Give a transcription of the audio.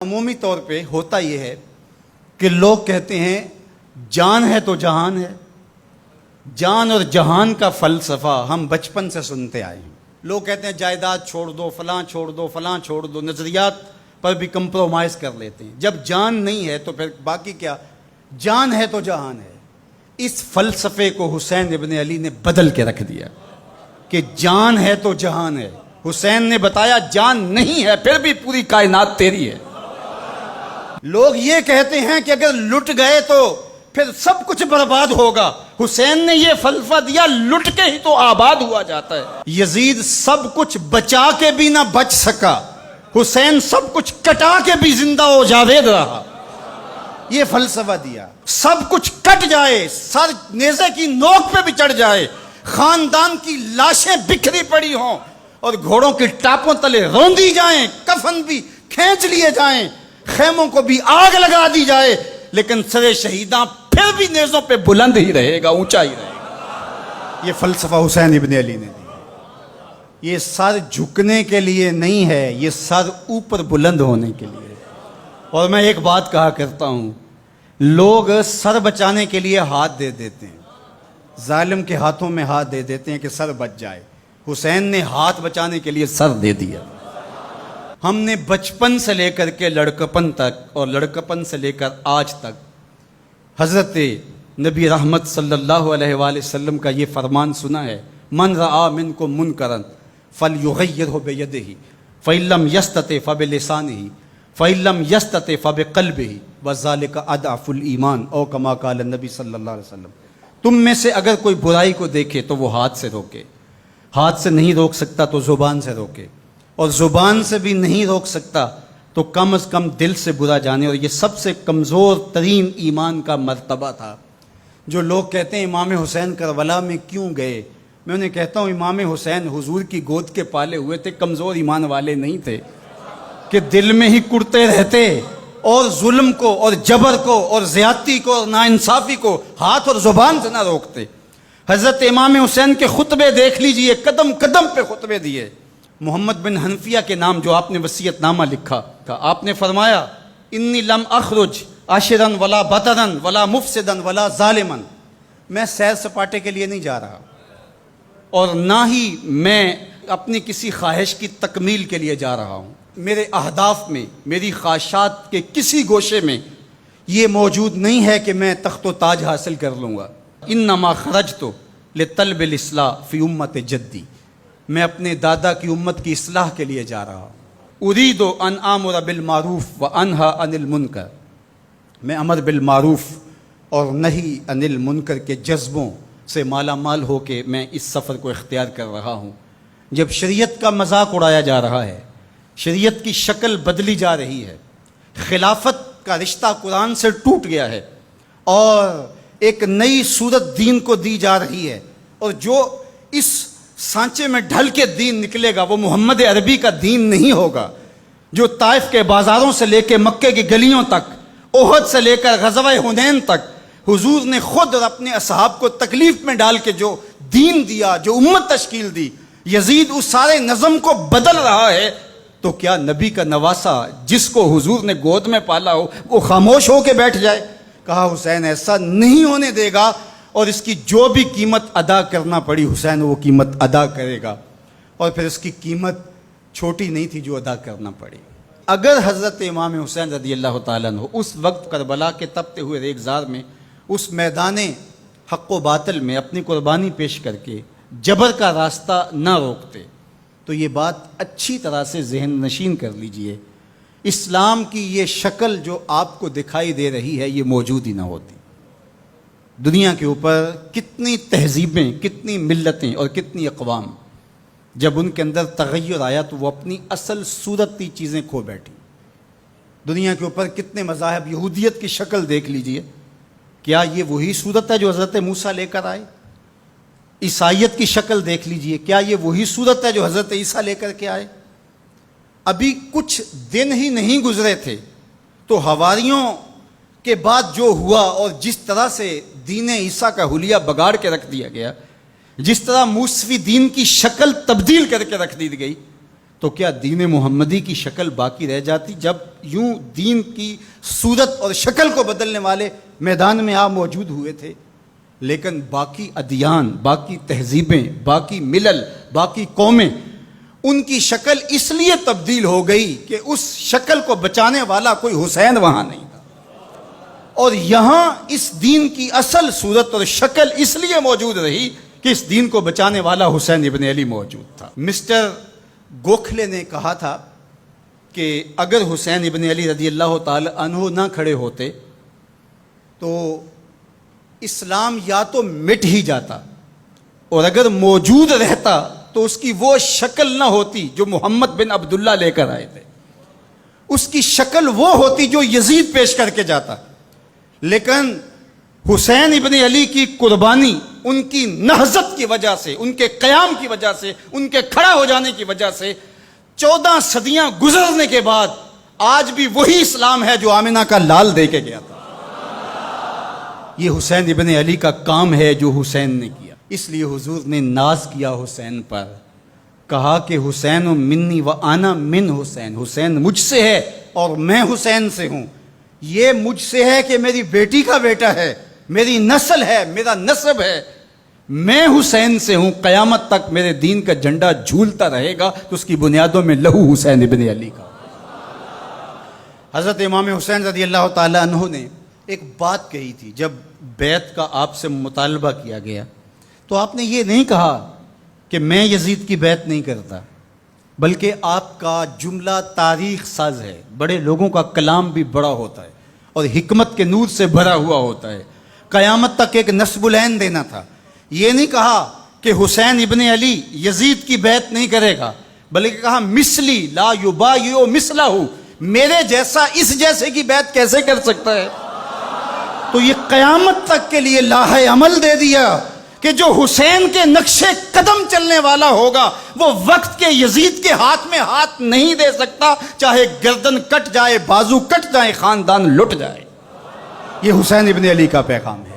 عمومی طور پہ ہوتا یہ ہے کہ لوگ کہتے ہیں جان ہے تو جہان ہے. جان اور جہان کا فلسفہ ہم بچپن سے سنتے آئے ہیں. لوگ کہتے ہیں جائیداد چھوڑ دو، فلاں چھوڑ دو، فلاں چھوڑ دو، نظریات پر بھی کمپرومائز کر لیتے ہیں. جب جان نہیں ہے تو پھر باقی کیا؟ جان ہے تو جہان ہے. اس فلسفے کو حسین ابن علی نے بدل کے رکھ دیا کہ جان ہے تو جہان ہے. حسین نے بتایا جان نہیں ہے پھر بھی پوری کائنات تیری ہے. لوگ یہ کہتے ہیں کہ اگر لٹ گئے تو پھر سب کچھ برباد ہوگا. حسین نے یہ فلسفہ دیا لٹ کے ہی تو آباد ہوا جاتا ہے. یزید سب کچھ بچا کے بھی نہ بچ سکا، حسین سب کچھ کٹا کے بھی زندہ و جاوید رہا. یہ فلسفہ دیا سب کچھ کٹ جائے، سر نیزے کی نوک پہ بھی چڑھ جائے، خاندان کی لاشیں بکھری پڑی ہوں اور گھوڑوں کی ٹاپوں تلے روندی جائیں، کفن بھی کھینچ لیے جائیں، خیموں کو بھی آگ لگا دی جائے، لیکن سر شہیداں پھر بھی نیزوں پہ بلند ہی رہے گا، اونچا ہی رہے گا. یہ فلسفہ حسین ابن علی نے دیا. یہ سر جھکنے کے لیے نہیں ہے، یہ سر اوپر بلند ہونے کے لیے. اور میں ایک بات کہا کرتا ہوں، لوگ سر بچانے کے لیے ہاتھ دے دیتے ہیں، ظالم کے ہاتھوں میں ہاتھ دے دیتے ہیں کہ سر بچ جائے. حسین نے ہاتھ بچانے کے لیے سر دے دیا. ہم نے بچپن سے لے کر کے لڑکپن تک اور لڑکپن سے لے کر آج تک حضرت نبی رحمت صلی اللہ علیہ وآلہ وسلم کا یہ فرمان سنا ہے، من رآ منکم منکرا فلیغیرہ بیدہ فإن لم یستطع فبلسانہ فإن لم یستطع فبقلبہ وذلک اضعف الایمان او کما قال النبی صلی اللہ علیہ وسلم. تم میں سے اگر کوئی برائی کو دیکھے تو وہ ہاتھ سے روکے، ہاتھ سے نہیں روک سکتا تو زبان سے روکے، اور زبان سے بھی نہیں روک سکتا تو کم از کم دل سے برا جانے. اور یہ سب سے کمزور ترین ایمان کا مرتبہ تھا. جو لوگ کہتے ہیں امام حسین کربلا میں کیوں گئے، میں انہیں کہتا ہوں امام حسین حضور کی گود کے پالے ہوئے تھے، کمزور ایمان والے نہیں تھے کہ دل میں ہی کڑتے رہتے اور ظلم کو اور جبر کو اور زیادتی کو اور ناانصافی کو ہاتھ اور زبان سے نہ روکتے. حضرت امام حسین کے خطبے دیکھ لیجئے، قدم قدم پہ خطبے دیے. محمد بن حنفیہ کے نام جو آپ نے وصیت نامہ لکھا تھا، آپ نے فرمایا انی لم اخرج عاشرا ولا بطرا ولا مفسدا ولا ظالما. میں سیر سپاٹے کے لیے نہیں جا رہا اور نہ ہی میں اپنی کسی خواہش کی تکمیل کے لیے جا رہا ہوں. میرے اہداف میں، میری خواہشات کے کسی گوشے میں یہ موجود نہیں ہے کہ میں تخت و تاج حاصل کر لوں گا. انما خرجت لطلب الاصلاح فی امت جدی. میں اپنے دادا کی امت کی اصلاح کے لیے جا رہا ہوں. ارید ان آمر بالمعروف وانہی عن المنکر. میں امر بالمعروف اور نہی عن المنکر کے جذبوں سے مالا مال ہو کے میں اس سفر کو اختیار کر رہا ہوں. جب شریعت کا مذاق اڑایا جا رہا ہے، شریعت کی شکل بدلی جا رہی ہے، خلافت کا رشتہ قرآن سے ٹوٹ گیا ہے اور ایک نئی صورت دین کو دی جا رہی ہے، اور جو اس سانچے میں ڈھل کے دین نکلے گا وہ محمد عربی کا دین نہیں ہوگا جو طائف کے بازاروں سے لے کے مکے کی گلیوں تک، احد سے لے کر غزوہ حنین تک حضور نے خود اور اپنے اصحاب کو تکلیف میں ڈال کے جو دین دیا، جو امت تشکیل دی. یزید اس سارے نظم کو بدل رہا ہے، تو کیا نبی کا نواسا جس کو حضور نے گود میں پالا ہو وہ خاموش ہو کے بیٹھ جائے؟ کہا حسین ایسا نہیں ہونے دے گا، اور اس کی جو بھی قیمت ادا کرنا پڑی حسین وہ قیمت ادا کرے گا. اور پھر اس کی قیمت چھوٹی نہیں تھی جو ادا کرنا پڑی. اگر حضرت امام حسین رضی اللہ تعالیٰ عنہ اس وقت کربلا کے تپتے ہوئے ریگزار میں اس میدان حق و باطل میں اپنی قربانی پیش کر کے جبر کا راستہ نہ روکتے تو یہ بات اچھی طرح سے ذہن نشین کر لیجئے، اسلام کی یہ شکل جو آپ کو دکھائی دے رہی ہے یہ موجود ہی نہ ہوتی. دنیا کے اوپر کتنی تہذیبیں، کتنی ملتیں اور کتنی اقوام، جب ان کے اندر تغیر آیا تو وہ اپنی اصل صورتی چیزیں کھو بیٹھی. دنیا کے اوپر کتنے مذاہب، یہودیت کی شکل دیکھ لیجئے، کیا یہ وہی صورت ہے جو حضرت موسیٰ لے کر آئے؟ عیسائیت کی شکل دیکھ لیجئے، کیا یہ وہی صورت ہے جو حضرت عیسیٰ لے کر کے آئے؟ ابھی کچھ دن ہی نہیں گزرے تھے تو حواریوں کے بعد جو ہوا اور جس طرح سے دین عیسیٰ کا حلیہ بگاڑ کے رکھ دیا گیا، جس طرح موسوی دین کی شکل تبدیل کر کے رکھ دی گئی، تو کیا دین محمدی کی شکل باقی رہ جاتی؟ جب یوں دین کی صورت اور شکل کو بدلنے والے میدان میں آپ موجود ہوئے تھے، لیکن باقی ادیان، باقی تہذیبیں، باقی ملل، باقی قومیں، ان کی شکل اس لیے تبدیل ہو گئی کہ اس شکل کو بچانے والا کوئی حسین وہاں نہیں تھا، اور یہاں اس دین کی اصل صورت اور شکل اس لیے موجود رہی کہ اس دین کو بچانے والا حسین ابن علی موجود تھا۔ مسٹر گوکھلے نے کہا تھا کہ اگر حسین ابن علی رضی اللہ تعالی عنہ نہ کھڑے ہوتے تو اسلام یا تو مٹ ہی جاتا، اور اگر موجود رہتا تو اس کی وہ شکل نہ ہوتی جو محمد بن عبداللہ لے کر آئے تھے، اس کی شکل وہ ہوتی جو یزید پیش کر کے جاتا۔ لیکن حسین ابن علی کی قربانی، ان کی نہضت کی وجہ سے، ان کے قیام کی وجہ سے، ان کے کھڑا ہو جانے کی وجہ سے 14 صدیاں گزرنے کے بعد آج بھی وہی اسلام ہے جو آمنہ کا لال دے کے گیا تھا۔ یہ حسین ابن علی کا کام ہے جو حسین نے کیا، اس لیے حضور نے ناز کیا حسین پر، کہا کہ حسین منی و انا من حسین، حسین مجھ سے ہے اور میں حسین سے ہوں۔ یہ مجھ سے ہے کہ میری بیٹی کا بیٹا ہے، میری نسل ہے، میرا نسب ہے، میں حسین سے ہوں، قیامت تک میرے دین کا جھنڈا جھولتا رہے گا، تو اس کی بنیادوں میں لہو حسین ابن علی کا۔ حضرت امام حسین رضی اللہ تعالی عنہ نے ایک بات کہی تھی جب بیعت کا آپ سے مطالبہ کیا گیا، تو آپ نے یہ نہیں کہا کہ میں یزید کی بیعت نہیں کرتا، بلکہ آپ کا جملہ تاریخ ساز ہے، بڑے لوگوں کا کلام بھی بڑا ہوتا ہے اور حکمت کے نور سے بھرا ہوا ہوتا ہے، قیامت تک ایک نسب العین دینا تھا۔ یہ نہیں کہا کہ حسین ابن علی یزید کی بیعت نہیں کرے گا، بلکہ کہا مثلی لا یبایع مثلہ، میرے جیسا اس جیسے کی بیعت کیسے کر سکتا ہے؟ تو یہ قیامت تک کے لیے لاہ عمل دے دیا کہ جو حسین کے نقشے قدم چلنے والا ہوگا وہ وقت کے یزید کے ہاتھ میں ہاتھ نہیں دے سکتا، چاہے گردن کٹ جائے، بازو کٹ جائے، خاندان لٹ جائے۔ یہ حسین ابن علی کا پیغام ہے۔